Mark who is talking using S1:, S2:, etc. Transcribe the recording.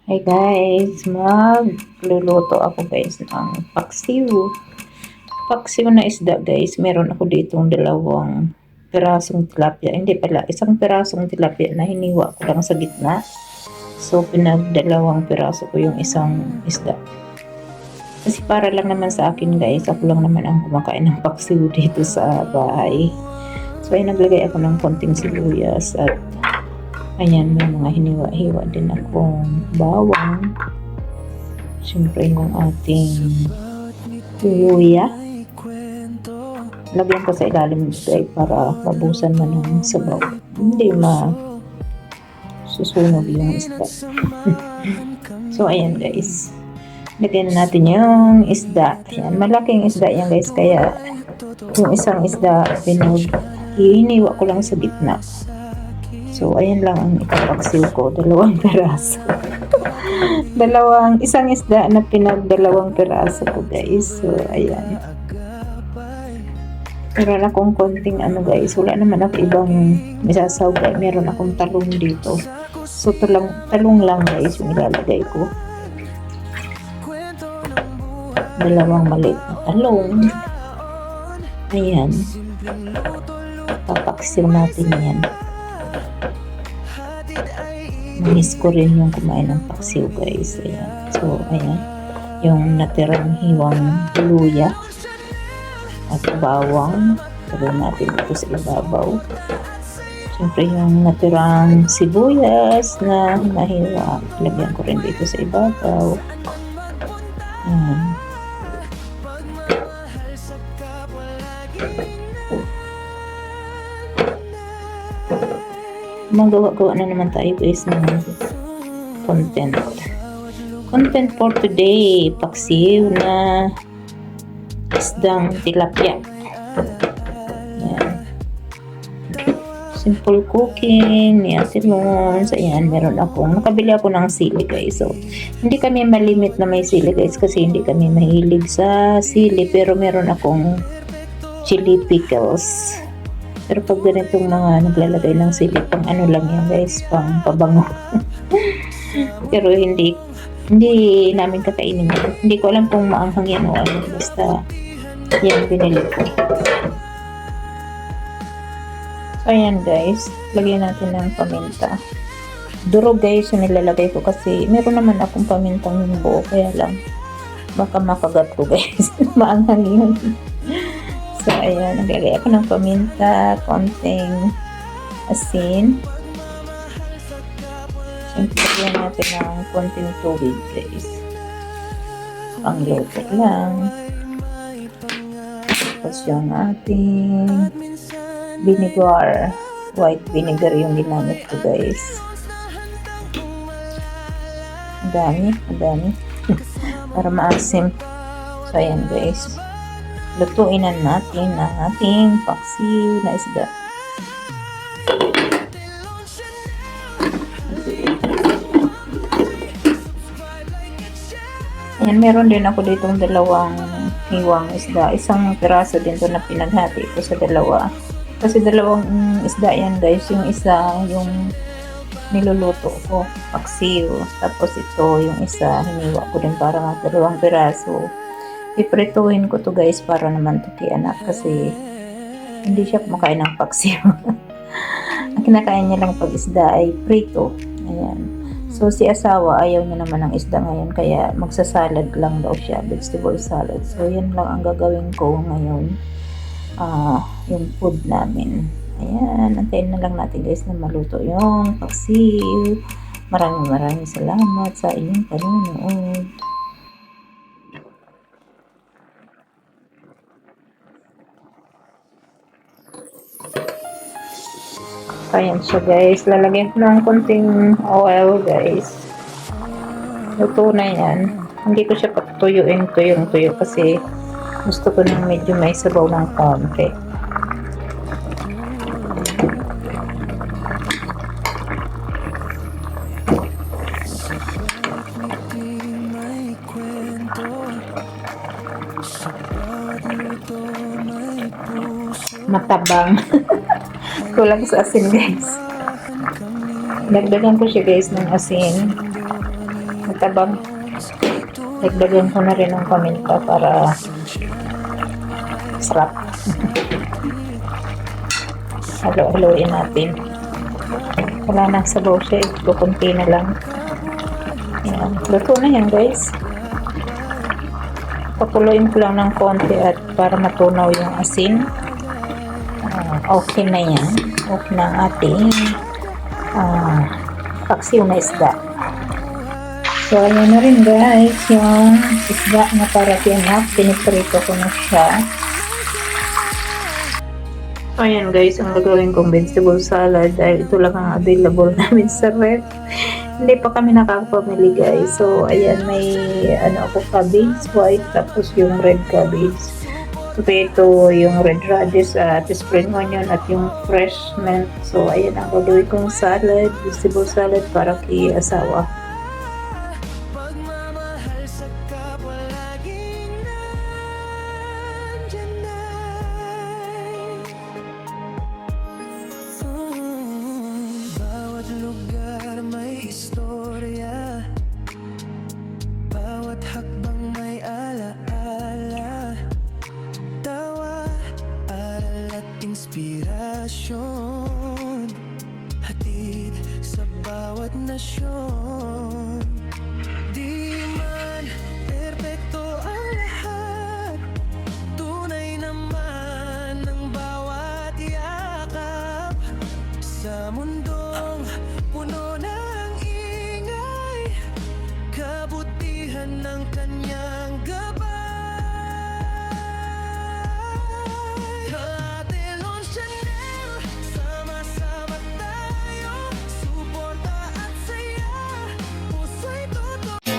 S1: Hi guys, magluluto ako guys ng paksiw. Paksiw na isda guys. Meron ako ditong dalawang pirasong tilapia. Hindi pala, isang pirasong tilapia na hiniwa ko lang sa gitna. So pinagdalawang piraso ko yung isang isda. Kasi para lang naman sa akin guys, ako lang naman ang kumakain ng paksiw dito sa bahay. So ay naglagay ako ng konting sibuyas at ayan, may mga hiniwa-hiwa din akong bawang. Siyempre yung ating luya. Lagyan ko sa ilalim dito ay para mabusan man ng sabaw. Hindi susunog yung isda. So ayan guys. Lagyan na natin yung isda. Ayan, malaking isda yan guys. Kaya yung isang isda hiniwa ko lang sa gitna. So, ayan lang ang ipapaksiw ko. 2 peraso. Isang isda na pinagdalawang peraso ko, guys. So, ayan. Meron akong konting guys. Wala naman ako ibang misasawga. Meron akong talong dito. So, talong lang, guys, yung ilalagay ko. 2 maliit na talong. Ayan. Papaksiw natin yan. Miss ko rin yung kumain ng paksiw guys. Ayan. So, ayan. Yung natirang hiwang luya at bawang. Lagyan natin ito sa ibabaw. Siyempre yung natirang sibuyas na nahiwa. Lagyan ko rin dito sa ibabaw. Ayan. Magawa-gawa na naman tayo guys ng content for today. Paksiw na isdang tilapia. Ayan. Simple cooking ni Ate Mons. Ayan, nakabili ako ng sili guys. So, hindi kami malimit na may sili guys kasi hindi kami mahilig sa sili, pero meron akong chili pickles. Pero pag ganitong mga naglalagay ng sili, pang lang yan guys, pang pabango. Pero hindi namin kakainin yan. Hindi ko alam kung maanghang yan o ano. Basta yan binili ko. So ayan guys, lagyan natin ng paminta. Durog guys yung nilalagay ko kasi meron naman akong pamintang yung buo. Kaya lang, baka makagat ko guys. Maanghang yun. So, ayan, naglagay ako ng paminta, konting asin. Siyempre, lagyan natin ng konting tubig, guys. Pangluto lang. Tapos yung ating vinegar. White vinegar yung ginamit ko, guys. Ang dami. Para maasim. So, ayan, guys. Lutuin na natin ang ating paksiw na isda. Ayan, meron din ako ditong 2 hiwang isda. Isang piraso din to na pinaghati ko sa 2. Kasi 2 isda yan guys. Yung isa, yung niluluto ko, paksiw. Tapos ito, yung isa, hiniwa ko din para 2 piraso. Iprituhin ko to guys para naman to kay anak kasi hindi siya kumakain ng paksiw. Ang kinakain niya lang pag isda ay prito. Ayan. So si asawa ayaw niya naman ng isda ngayon kaya magsasalad lang daw siya, vegetable salad. So yan lang ang gagawin ko ngayon. Yung food namin. Ayan, antayin na lang natin guys na maluto yung paksiw. Maraming salamat sa inyong panonood. Ayan siya guys. Lalagyan ko ng konting oil guys. Luto na yan. Hindi ko siya patuyuin tuyong-tuyo kasi gusto ko nang medyo may sabaw ng konti. Matabang. Kulang sa asin guys. Dagdagan ko siya guys ng asin. tabang. Dagdagan ko na rin ng paminta para sarap. Halo-haloin natin. Wala na sabaw siya, ito kunti na lang. Ayan. Luto na yan guys. Pakuloyin ko lang ng konti at para matunaw yung asin. Okay na yan. Okay na ang ating paksiw na isda. So, ayan na rin guys, yung isda na para tiyanak. Piniprito ko na siya. So, ayan guys, ang gagawin kong vegetable salad dahil ito lang ang available namin sa ref. Hindi pa kami nakakapamili guys. So, ayan, may ako cabbage white, tapos yung red cabbage. Potato, yung red radish at spring onion at yung fresh mint. So, ayan ang gagawin kong salad, vegetable salad para kay asawa.
S2: Istorya, bawat hakbang may alaala, tawa, aral at inspirasyon, hatid sa bawat nasyon. Di man perpekto ang lahat, tunay naman ang bawat yakap sa mundong puno ng ingay, kabutihan ng kanyang gabay. Katelon Chanel, sama-sama tayo, suporta at saya, puso'y totoo.